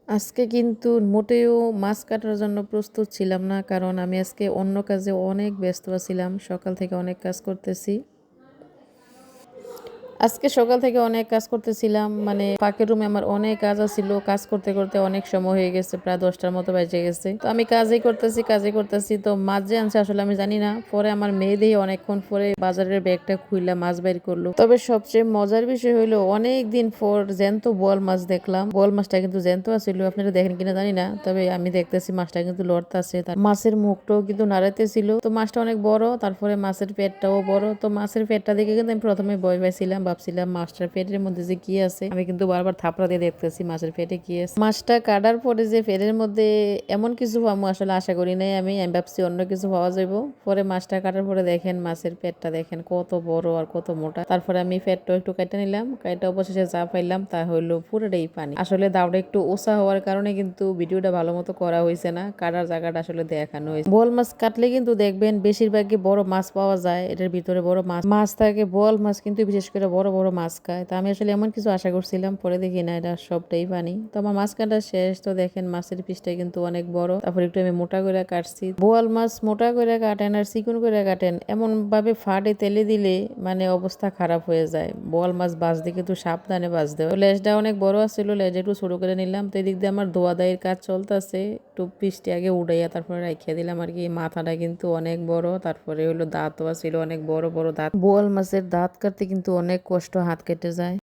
আজকে কিন্তু মোটেও মাছ কাটার জন্য প্রস্তুত ছিলাম না, কারণ আমি আজকে অন্য কাজে অনেক ব্যস্ত ছিলাম। সকাল থেকে অনেক কাজ করতেছি। আজকে সকাল থেকে অনেক কাজ করতেছিলাম, মানে পাকের রুমে আমার অনেক কাজ আছিল। কাজ করতে করতে অনেক সময় হয়ে গেছে, প্রায় 10টার মতো বেজে গেছে। তো আমি কাজই করতেছি, তো মাছ যে আনছে আসলে আমি জানি না। পরে আমার মেয়ে দিয়ে অনেকক্ষণ পরে বাজারের ব্যাগটা খুইলা মাছ বের করলো। তবে সবচেয়ে মজার বিষয় হলো অনেক দিন পর জ্যান্ত বোয়াল মাছ দেখলাম। বোয়াল মাছটা কিন্তু জ্যান্ত আছিল, আপনারা দেখেন কিনা জানি না, তবে আমি দেখতেছি মাছটা কিন্তু লড়তাছে। তার মাছের মুখটাও কিন্তু নাড়াইতেছিল। তো মাছটা অনেক বড়, তারপরে মাছের পেটটাও বড়। তো মাছের পেটটা দেখে কিন্তু আমি প্রথমে ভয় পাইছিলাম, ভাবছিলাম মাছটার পেটের মধ্যে যে কি আছে। আমি কিন্তু বারবার থাপড়া দিয়ে দেখতেছি মাছের পেটে কি আছে। মাছটা কাটার পরে যে পেটের মধ্যে এমন কিছু পাবো আসলে আশা করি নাই। আমি ভাবছি অন্য কিছু পাওয়া যাইব। পরে মাছটা কাটার পরে দেখেন মাছের পেটটা দেখেন কত বড় আর কত মোটা। তারপরে আমি পেটটা একটু কেটে নিলাম, কেটে অবশেষে যা পাইলাম তা হইলো পুরোটাই পানি। আসলে দাওটা একটু ওসা হওয়ার কারণে কিন্তু ভিডিওটা ভালো মতো করা হয়েছে না, কাটার জায়গাটা আসলে দেখানো হয়েছে। বোয়াল মাছ কাটলে কিন্তু দেখবেন বেশিরভাগই বড় মাছ পাওয়া যায়, এটার ভিতরে বড় মাছ মাছ থাকে। বোয়াল মাছ কিন্তু বিশেষ করে বড় বড় মাছ খায়। তা আমি আসলে এমন কিছু আশা করছিলাম, পরে দেখি না এটা সবটাই পানি। তো আমার মাছ কাটা শেষ। তো দেখেন মাছের পিসটা কিন্তু অনেক বড়। তারপর একটু আমি মোটা করে কাটছি। বোয়াল মাছ মোটা করে কাটেন আর চিকন করে কাটেন, এমন ভাবে ফাটে তেলে দিলে মানে অবস্থা খারাপ হয়ে যায়। বোয়াল মাছ বাজতে কিন্তু সাবধানে বাজতে হয়। লেজটা অনেক বড় আছিল, লেজটা একটু ছোট করে নিলাম। তো এদিক দিয়ে আমার ধোয়া দায়ের কাজ চলতেছে। একটু পিসটি আগে উড়াইয়া তারপরে রাখিয়া দিলাম আর কি। মাথাটা কিন্তু অনেক বড়, তারপরে হলো দাঁতও ছিল অনেক বড় বড় দাঁত। বোয়াল মাছের দাঁত কাটতে কিন্তু অনেক কষ্ট, হাত কেটে যায়।